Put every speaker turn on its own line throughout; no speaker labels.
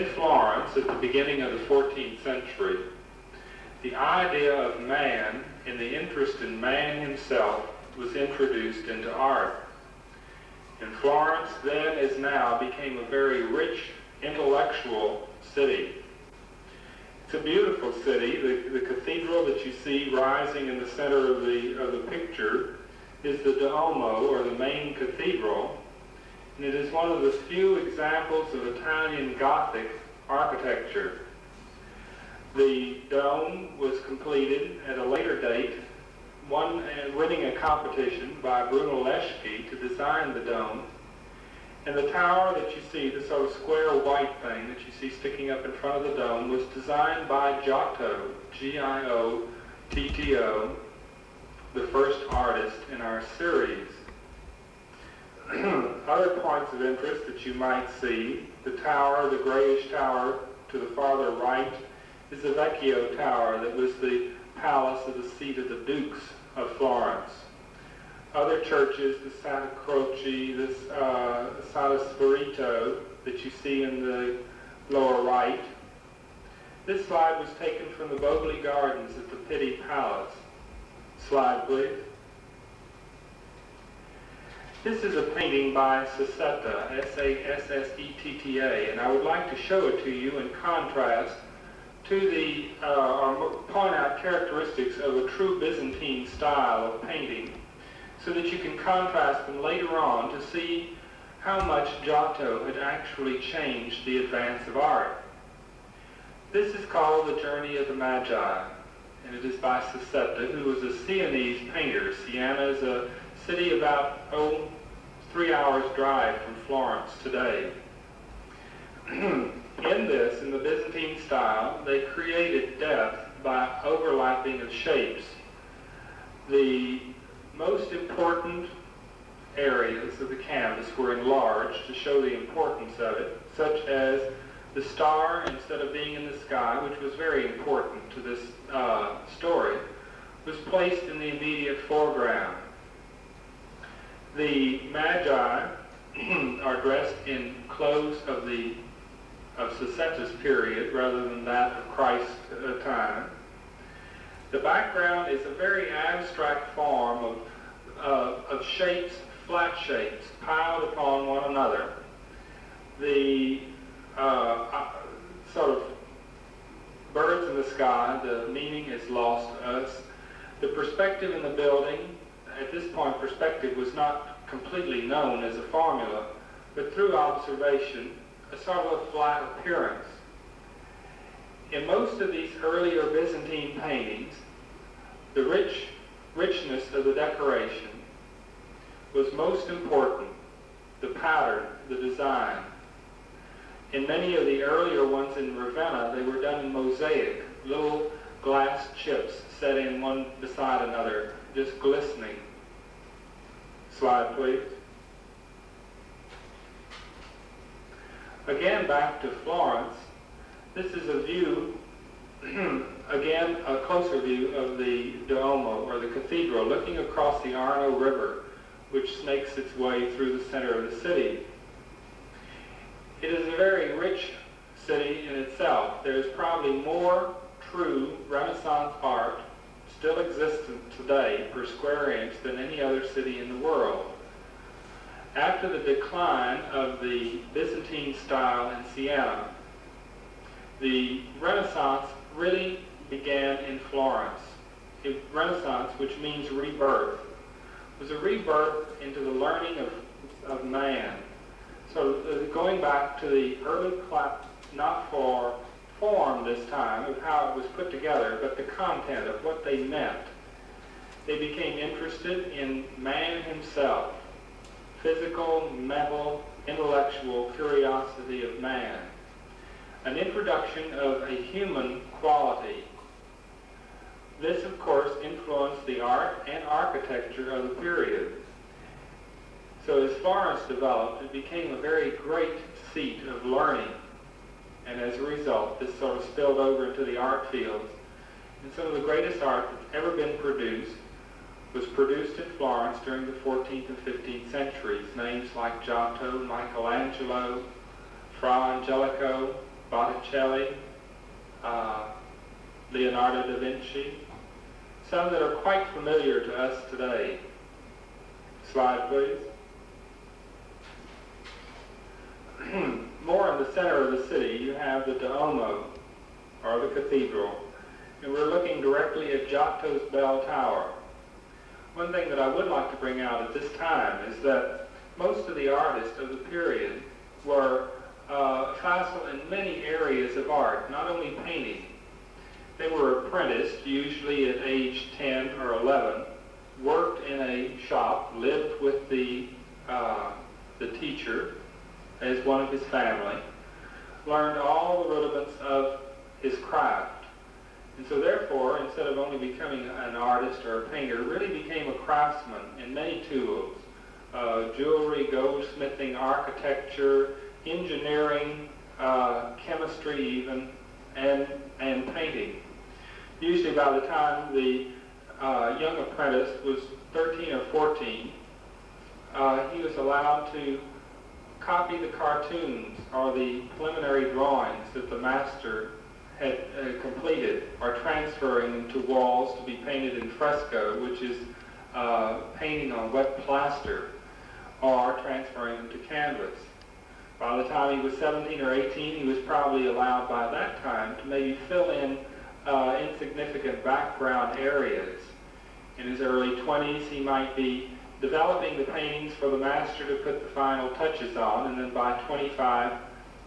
In Florence, at the beginning of the 14th century, the idea of man and the interest in man himself was introduced into art. And Florence, then as now, became a very rich intellectual city. It's a beautiful city. The cathedral that you see rising in the center of the picture is the Duomo, or the main cathedral, and it is one of the few examples of Italian Gothic architecture. The dome was completed at a later date, winning a competition by Bruno Leschke to design the dome. And the tower that you see, the sort of square white thing that you see sticking up in front of the dome, was designed by Giotto, Giotto, the first artist in our series. Other points of interest that you might see, the tower, the grayish tower to the farther right, is the Vecchio Tower that was the palace of the seat of the dukes of Florence. Other churches, the Santa Croce, the Santa Spirito that you see in the lower right. This slide was taken from the Bogli Gardens at the Pitti Palace. Slide, please. This is a painting by Sassetta, S-A-S-S-E-T-T-A, and I would like to show it to you in contrast to or point out characteristics of a true Byzantine style of painting, so that you can contrast them later on to see how much Giotto had actually changed the advance of art. This is called The Journey of the Magi, and it is by Sassetta, who was a Sienese painter. Siena is a city about 3 hours drive from Florence today. In the Byzantine style, they created depth by overlapping of shapes. The most important areas of the canvas were enlarged to show the importance of it, such as the star, instead of being in the sky, which was very important to this story, was placed in the immediate foreground. The Magi are dressed in clothes of Sassetta's period rather than that of Christ's time. The background is a very abstract form of shapes, flat shapes, piled upon one another. The sort of birds in the sky, the meaning is lost to us. The perspective in the building, at this point perspective was not completely known as a formula, but through observation, a sort of a flat appearance. In most of these earlier Byzantine paintings, the richness of the decoration was most important, the pattern, the design. In many of the earlier ones in Ravenna, they were done in mosaic, little glass chips set in one beside another, just glistening. Slide, please. Again, back to Florence. This is a view, again, a closer view of the Duomo, or the cathedral, looking across the Arno River, which snakes its way through the center of the city. It is a very rich city in itself. There's probably more true Renaissance art still existent today per square inch than any other city in the world. After the decline of the Byzantine style in Siena, the Renaissance really began in Florence. Renaissance, which means rebirth, was a rebirth into the learning of man. So going back to the early class, not for form this time of how it was put together, but the content of what they meant. They became interested in man himself, physical, mental, intellectual curiosity of man. An introduction of a human quality. This, of course, influenced the art and architecture of the period. So as Florence developed, it became a very great seat of learning. And as a result, this sort of spilled over into the art fields. And some of the greatest art that's ever been produced was produced in Florence during the 14th and 15th centuries. Names like Giotto, Michelangelo, Fra Angelico, Botticelli, Leonardo da Vinci, some that are quite familiar to us today. Slide, please. More in the center of the city, you have the Duomo, or the cathedral, and we're looking directly at Giotto's bell tower. One thing that I would like to bring out at this time is that most of the artists of the period were facile in many areas of art, not only painting. They were apprenticed, usually at age 10 or 11, worked in a shop, lived with the teacher as one of his family, learned all the rudiments of his craft. And so therefore, instead of only becoming an artist or a painter, really became a craftsman in many tools. Jewelry, goldsmithing, architecture, engineering, chemistry even, and painting. Usually by the time the young apprentice was 13 or 14, he was allowed to copy the cartoons or the preliminary drawings that the master had completed, or transferring them to walls to be painted in fresco, which is painting on wet plaster, or transferring them to canvas. By the time he was 17 or 18, he was probably allowed by that time to maybe fill in insignificant background areas. In his early 20s, he might be developing the paintings for the master to put the final touches on, and then by 25,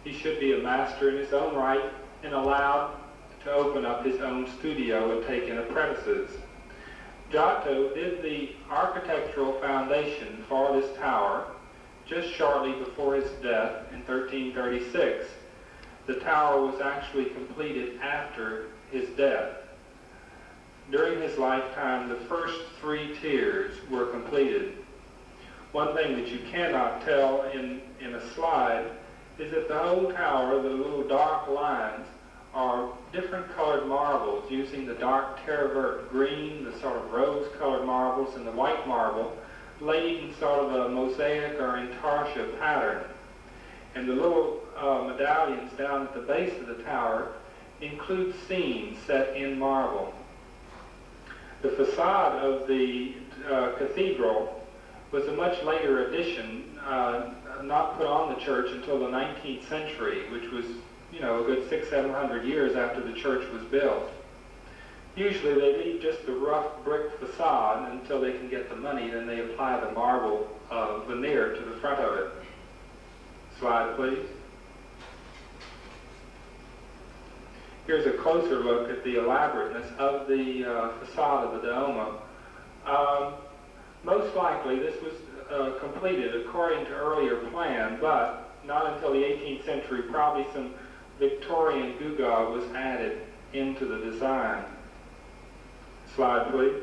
he should be a master in his own right and allowed to open up his own studio and take in apprentices. Giotto did the architectural foundation for this tower just shortly before his death in 1336. The tower was actually completed after his death. During his lifetime, the first 3 tiers were completed. One thing that you cannot tell in a slide is that the whole tower, the little dark lines, are different colored marbles, using the dark terre verte green, the sort of rose-colored marbles, and the white marble, laid in sort of a mosaic or intarsia pattern. And the little medallions down at the base of the tower include scenes set in marble. The facade of the cathedral was a much later addition, not put on the church until the 19th century, which was, a good 600-700 years after the church was built. Usually they leave just the rough brick facade until they can get the money, then they apply the marble veneer to the front of it. Slide, please. Here's a closer look at the elaborateness of the facade of the Duomo. Most likely this was completed according to earlier plan, but not until the 18th century. Probably some Victorian gewgaw was added into the design. Slide, please.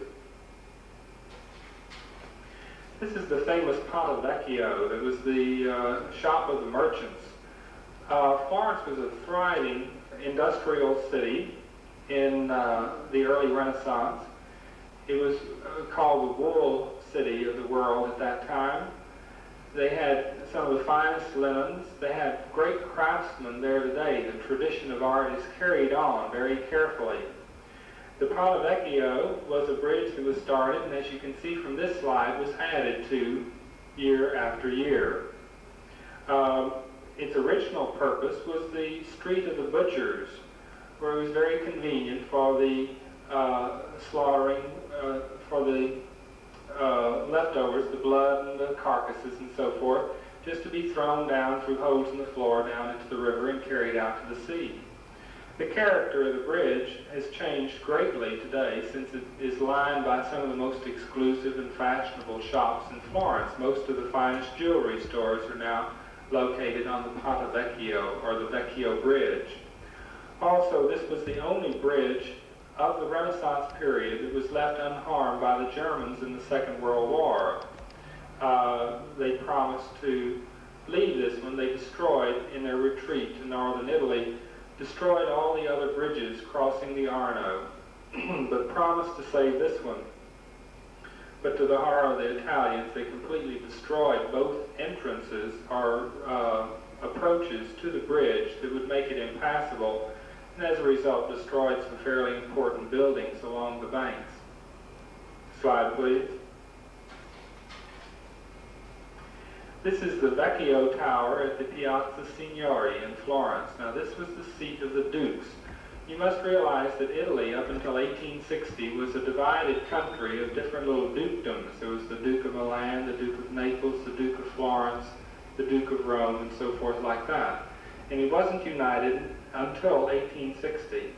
This is the famous Ponte Vecchio that was the shop of the merchants. Florence was a thriving industrial city in the early Renaissance. It was called the wool city of the world at that time. They had some of the finest linens. They had great craftsmen there today. The tradition of art is carried on very carefully. The Ponte Vecchio was a bridge that was started, and as you can see from this slide, was added to year after year. Its original purpose was the Street of the Butchers, where it was very convenient for the slaughtering, for the leftovers, the blood and the carcasses and so forth, just to be thrown down through holes in the floor down into the river and carried out to the sea. The character of the bridge has changed greatly today, since it is lined by some of the most exclusive and fashionable shops in Florence. Most of the finest jewelry stores are now located on the Ponte Vecchio, or the Vecchio Bridge. Also, this was the only bridge of the Renaissance period that was left unharmed by the Germans in the Second World War. They promised to leave this one. They destroyed, in their retreat to northern Italy, destroyed all the other bridges crossing the Arno, but promised to save this one. But to the horror of the Italians, they completely destroyed both entrances, or approaches to the bridge that would make it impassable, and as a result destroyed some fairly important buildings along the banks. Slide, please. This is the Vecchio Tower at the Piazza Signori in Florence. Now this was the seat of the dukes. You must realize that Italy, up until 1860, was a divided country of different little dukedoms. There was the Duke of Milan, the Duke of Naples, the Duke of Florence, the Duke of Rome, and so forth like that. And it wasn't united until 1860,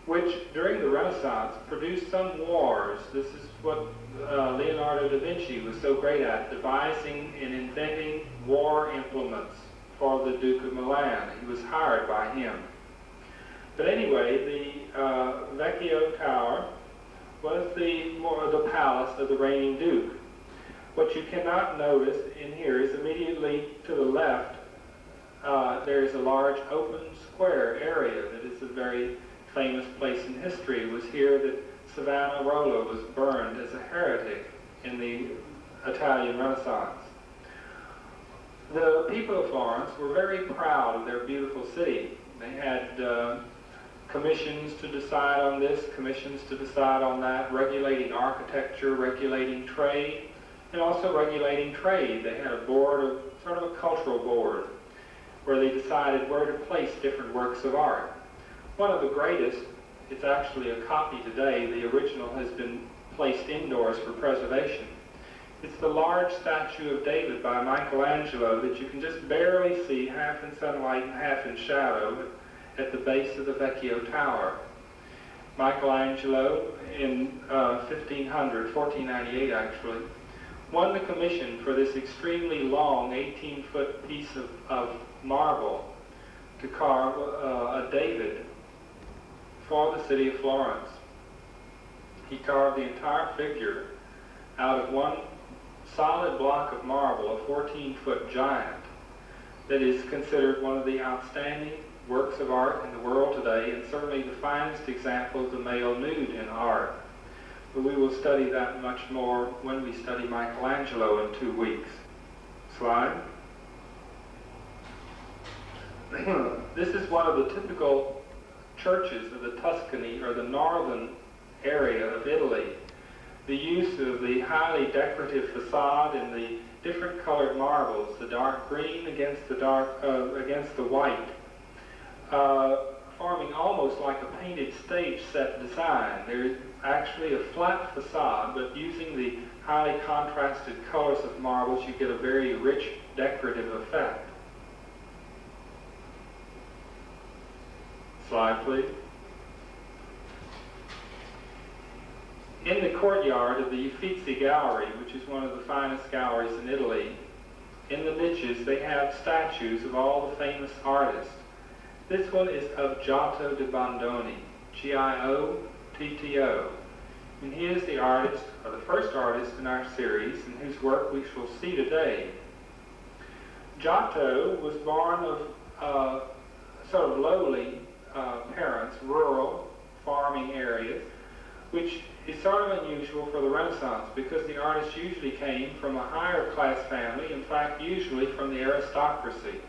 which during the Renaissance produced some wars. This is what Leonardo da Vinci was so great at, devising and inventing war implements for the Duke of Milan. He was hired by him. But anyway, the Vecchio Tower was the palace of the reigning duke. What you cannot notice in here is immediately to the left, there is a large open square area that is a very famous place in history. It was here that Savonarola was burned as a heretic in the Italian Renaissance. The people of Florence were very proud of their beautiful city. They had commissions to decide on this, commissions to decide on that, regulating architecture, regulating trade, and also regulating trade. They had a board, sort of a cultural board, where they decided where to place different works of art. One of the greatest, it's actually a copy today, the original has been placed indoors for preservation. It's the large statue of David by Michelangelo that you can just barely see, half in sunlight and half in shadow, at the base of the Vecchio Tower. Michelangelo, in 1498 actually, won the commission for this extremely long 18-foot piece of marble to carve a David for the city of Florence. He carved the entire figure out of one solid block of marble, a 14-foot giant, that is considered one of the outstanding works of art in the world today, and certainly the finest example of the male nude in art. But we will study that much more when we study Michelangelo in 2 weeks. Slide. This is one of the typical churches of the Tuscany, or the northern area of Italy. The use of the highly decorative facade and the different colored marbles, the dark green against the white, forming almost like a painted stage set design. There's actually a flat facade, but using the highly contrasted colors of marbles, you get a very rich decorative effect. Slide, please. In the courtyard of the Uffizi Gallery, which is one of the finest galleries in Italy, in the niches they have statues of all the famous artists. This one is of Giotto di Bondone, Giotto. And he is the artist, or the first artist in our series, and whose work we shall see today. Giotto was born of sort of lowly parents, rural farming areas, which is sort of unusual for the Renaissance because the artist usually came from a higher class family, in fact usually from the aristocracy.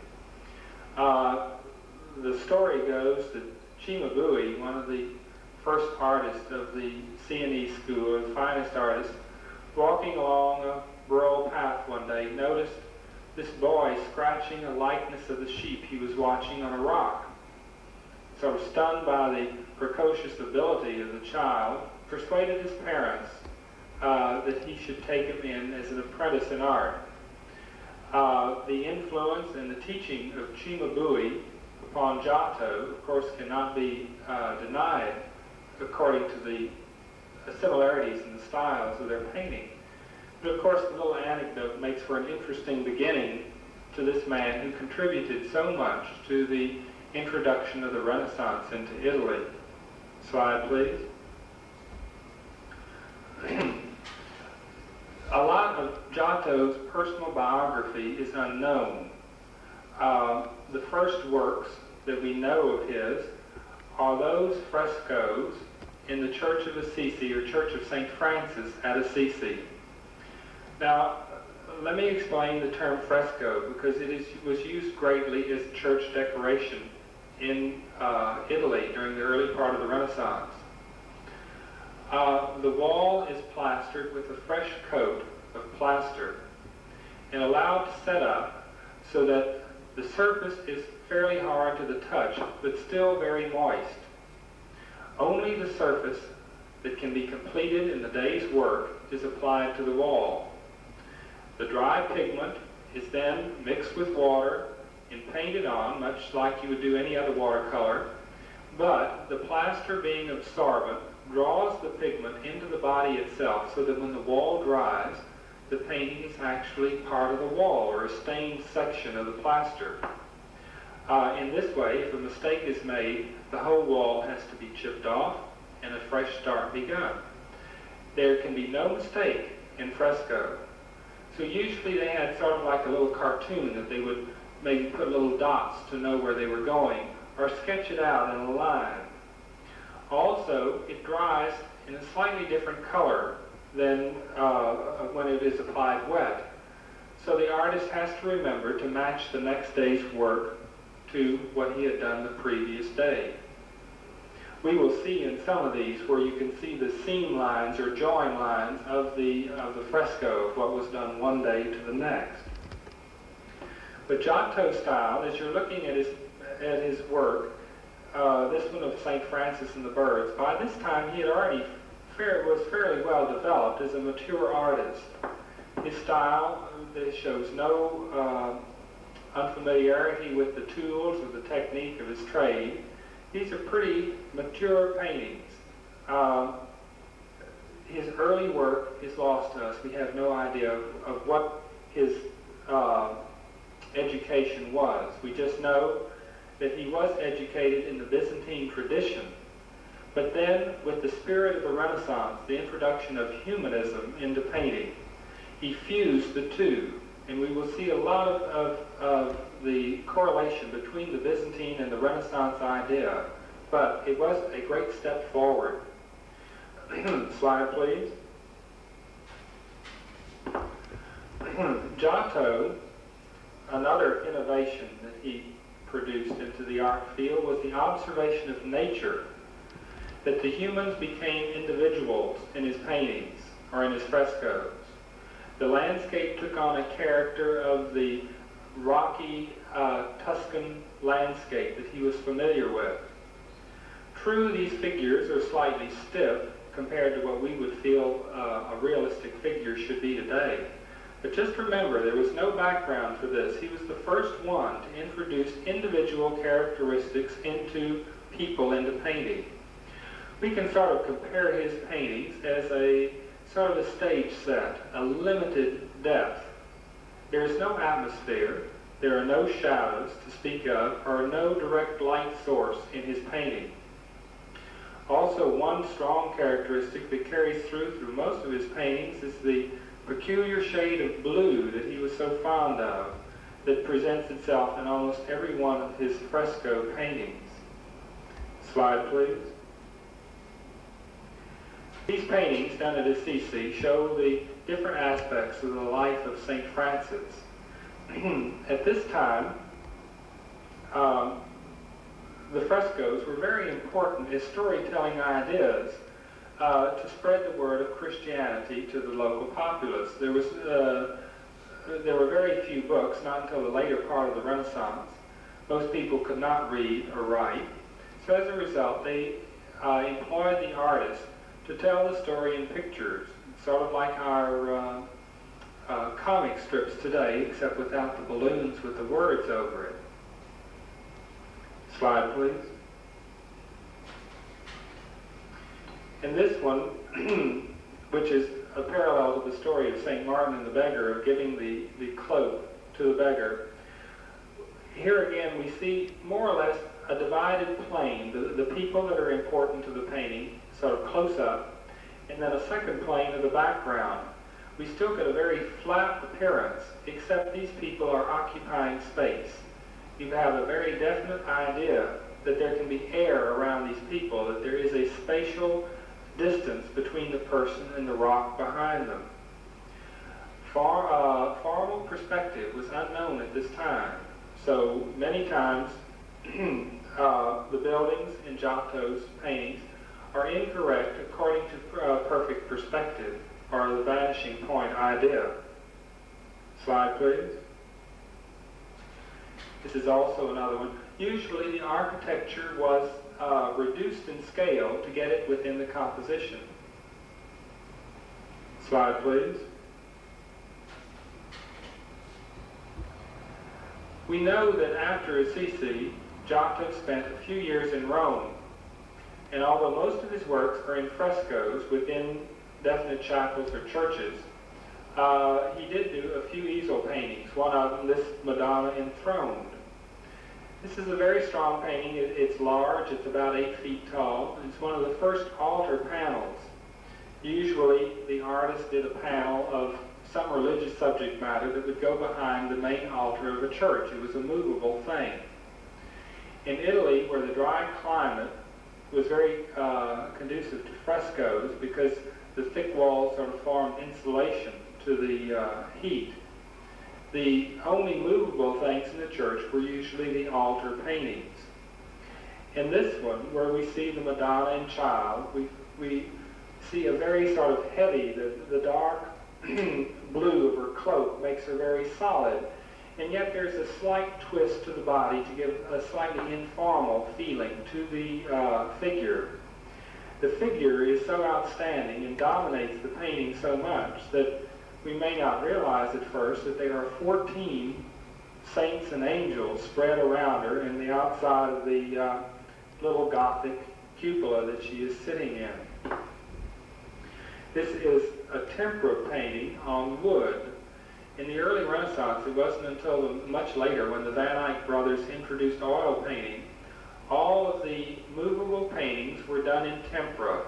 The story goes that Cimabue, one of the first artists of the Sienese school, or the finest artist, walking along a rural path one day, noticed this boy scratching a likeness of the sheep he was watching on a rock. Sort of stunned by the precocious ability of the child, persuaded his parents that he should take him in as an apprentice in art. The influence and the teaching of Cimabue upon Giotto, of course, cannot be denied according to the similarities in the styles of their painting. But of course, the little anecdote makes for an interesting beginning to this man who contributed so much to the introduction of the Renaissance into Italy. Slide, please. A lot of Giotto's personal biography is unknown. The first works that we know of his are those frescoes in the Church of Assisi, or Church of St. Francis at Assisi. Now, let me explain the term fresco, because was used greatly as church decoration in Italy during the early part of the Renaissance. The wall is plastered with a fresh coat of plaster and allowed to set up so that the surface is fairly hard to the touch, but still very moist. Only the surface that can be completed in the day's work is applied to the wall. The dry pigment is then mixed with water and painted on, much like you would do any other watercolor, but the plaster, being absorbent, draws the pigment into the body itself, so that when the wall dries, the painting is actually part of the wall, or a stained section of the plaster. In this way, if a mistake is made, the whole wall has to be chipped off and a fresh start begun. There can be no mistake in fresco. So usually they had sort of like a little cartoon that they would maybe put little dots to know where they were going, or sketch it out in a line. Also, it dries in a slightly different color than when it is applied wet. So the artist has to remember to match the next day's work to what he had done the previous day. We will see in some of these where you can see the seam lines or join lines of the fresco of what was done one day to the next. But Giotto style, as you're looking at his work, this one of St. Francis and the Birds, by this time he had already was fairly well developed as a mature artist. His style shows no unfamiliarity with the tools or the technique of his trade. These are pretty mature paintings. His early work is lost to us. We have no idea of what his education was. We just know that he was educated in the Byzantine tradition. But then, with the spirit of the Renaissance, the introduction of humanism into painting, he fused the two. And we will see a lot of the correlation between the Byzantine and the Renaissance idea. But it was a great step forward. Slide, please. Giotto, another innovation that he produced into the art field, was the observation of nature, that the humans became individuals in his paintings or in his frescoes. The landscape took on a character of the rocky Tuscan landscape that he was familiar with. True, these figures are slightly stiff compared to what we would feel a realistic figure should be today. But just remember, there was no background for this. He was the first one to introduce individual characteristics into people, into painting. We can sort of compare his paintings as a sort of a stage set, a limited depth. There is no atmosphere, there are no shadows to speak of, or no direct light source in his painting. Also, one strong characteristic that carries through most of his paintings is the peculiar shade of blue that he was so fond of, that presents itself in almost every one of his fresco paintings. Slide, please. These paintings done at Assisi show the different aspects of the life of St. Francis. At this time, the frescoes were very important as storytelling ideas to spread the word of Christianity to the local populace. There were very few books, not until the later part of the Renaissance. Most people could not read or write. So as a result, they employed the artist to tell the story in pictures, sort of like our comic strips today, except without the balloons with the words over it. Slide, please. And this one, which is a parallel to the story of St. Martin and the beggar, of giving the cloak to the beggar. Here again we see more or less a divided plane, the people that are important to the painting, sort of close up, and then a second plane of the background. We still get a very flat appearance, except these people are occupying space. You have a very definite idea that there can be air around these people, that there is a spatial distance between the person and the rock behind them. Formal perspective was unknown at this time, so many times the buildings in Giotto's paintings are incorrect according to perfect perspective, or the vanishing point idea. Slide, please. This is also another one. Usually the architecture was reduced in scale to get it within the composition. Slide, please. We know that after Assisi, Giotto spent a few years in Rome, and although most of his works are in frescoes within definite chapels or churches, he did do a few easel paintings, one of them this Madonna enthroned. This is a very strong painting. It's large, it's about 8 feet tall, and it's one of the first altar panels. Usually the artist did a panel of some religious subject matter that would go behind the main altar of a church. It was a movable thing. In Italy, where the dry climate was very conducive to frescoes because the thick walls sort of formed insulation to the heat, the only movable things in the church were usually the altar paintings. In this one, where we see the Madonna and Child, we see a very sort of heavy, the dark blue of her cloak makes her very solid, and yet there's a slight twist to the body to give a slightly informal feeling to the figure. The figure is so outstanding and dominates the painting so much that we may not realize at first that there are 14 saints and angels spread around her in the outside of the little Gothic cupola that she is sitting in. This is a tempera painting on wood. In the early Renaissance, it wasn't until much later when the Van Eyck brothers introduced oil painting. All of the movable paintings were done in tempera,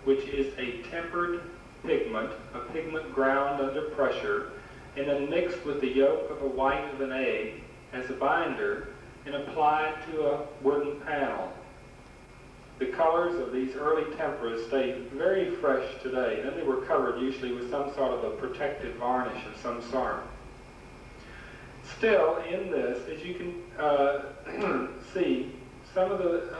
which is a tempered pigment, a pigment ground under pressure, and then mixed with the yolk of a white of an egg as a binder and applied to a wooden panel. The colors of these early temperas stay very fresh today. Then they were covered usually with some sort of a protective varnish of some sort. Still, in this, as you can see, some of the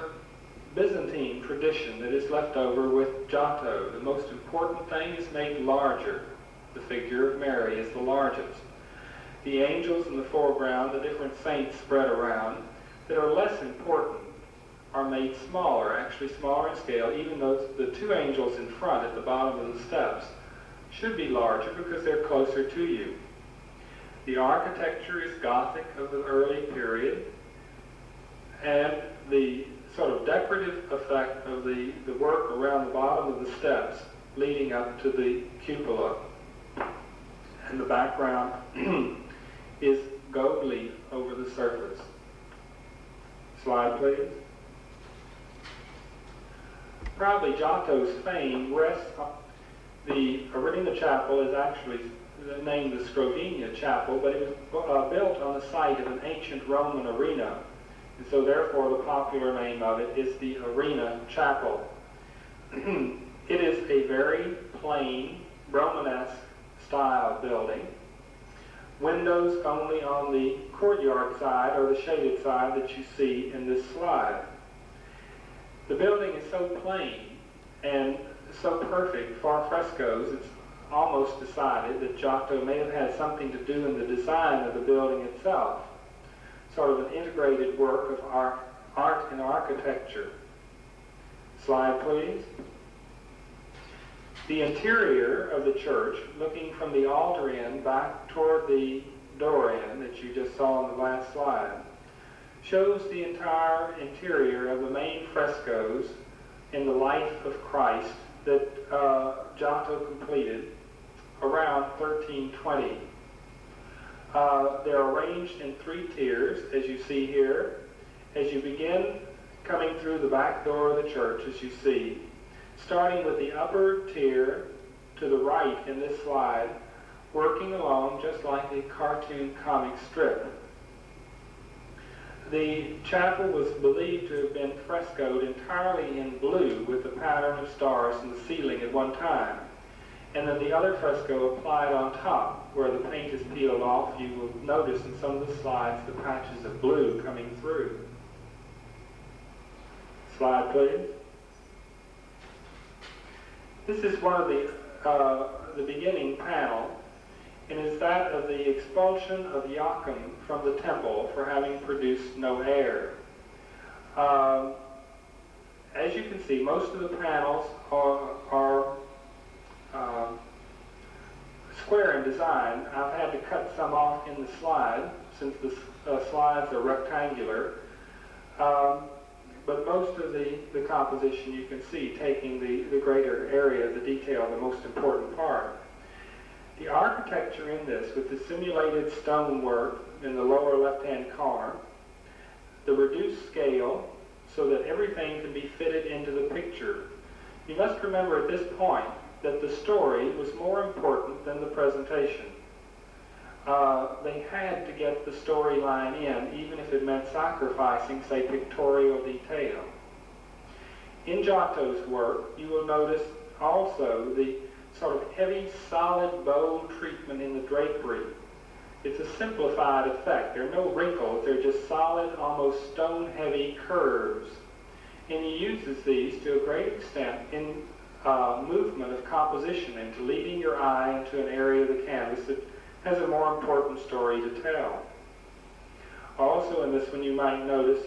Byzantine tradition that is left over with Giotto. The most important thing is made larger. The figure of Mary is the largest. The angels in the foreground, the different saints spread around, that are less important, are made smaller, actually smaller in scale. Even though the 2 angels in front at the bottom of the steps should be larger because they're closer to you. The architecture is Gothic of the early period, and the sort of decorative effect of the work around the bottom of the steps leading up to the cupola. And the background is gold leaf over the surface. Slide, please. Probably Giotto's fame rests on the Arena Chapel is actually named the Scrovegna Chapel, but it was built on the site of an ancient Roman arena, and so therefore the popular name of it is the Arena Chapel. It is a very plain Romanesque style building. Windows only on the courtyard side or the shaded side that you see in this slide. The building is so plain and so perfect for frescoes, it's almost decided that Giotto may have had something to do in the design of the building itself, sort of an integrated work of art and architecture. Slide, please. The interior of the church, looking from the altar end back toward the door end that you just saw on the last slide, shows the entire interior of the main frescoes in the life of Christ that Giotto completed around 1320. They're arranged in 3 tiers, as you see here. As you begin coming through the back door of the church, as you see, starting with the upper tier to the right in this slide, working along just like a cartoon comic strip. The chapel was believed to have been frescoed entirely in blue with the pattern of stars in the ceiling at one time. and then the other fresco applied on top. Where the paint is peeled off, you will notice in some of the slides the patches of blue coming through. Slide, please. This is one of the beginning panel, and is that of the expulsion of Joachim from the temple for having produced no heir. As you can see, most of the panels are square in design. I've had to cut some off in the slide since the slides are rectangular. But most of the composition you can see taking the greater area, the detail, the most important part. The architecture in this, with the simulated stonework in the lower left-hand corner, the reduced scale so that everything can be fitted into the picture. You must remember at this point that the story was more important than the presentation. They had to get the storyline in, even if it meant sacrificing, say, pictorial detail. In Giotto's work, you will notice also the sort of heavy, solid, bold treatment in the drapery. It's a simplified effect. There are no wrinkles. They're just solid, almost stone-heavy curves. And he uses these to a great extent in movement of composition, into leading your eye into an area of the canvas that has a more important story to tell. Also in this one you might notice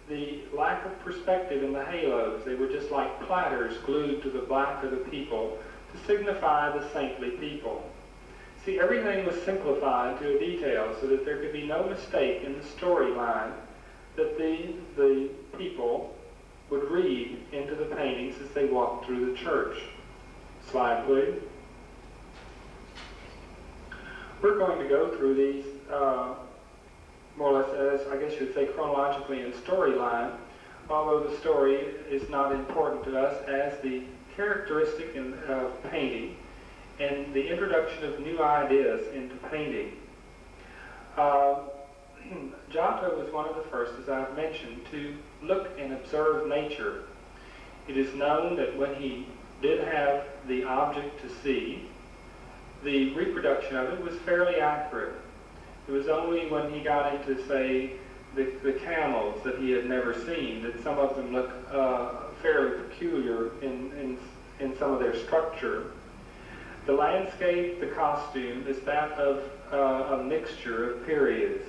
the lack of perspective in the halos. They were just like platters glued to the black of the people to signify the saintly people. See, everything was simplified to a detail so that there could be no mistake in the storyline that the people would read into the paintings as they walked through the church. Slide, please. We're going to go through these more or less as, I guess you'd say, chronologically in storyline, although the story is not important to us as the characteristic of painting and the introduction of new ideas into painting. Giotto was one of the first, as I've mentioned, to look and observe nature. It is known that when he did have the object to see, the reproduction of it was fairly accurate. It was only when he got into, say, the camels that he had never seen that some of them look fairly peculiar in some of their structure. The landscape, the costume, is that of a mixture of periods,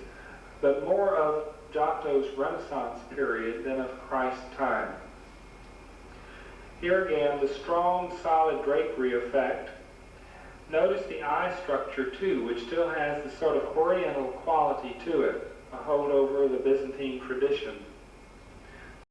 but more of Giotto's Renaissance period than of Christ's time. Here again, the strong, solid drapery effect. Notice the eye structure too, which still has the sort of oriental quality to it, a holdover of the Byzantine tradition.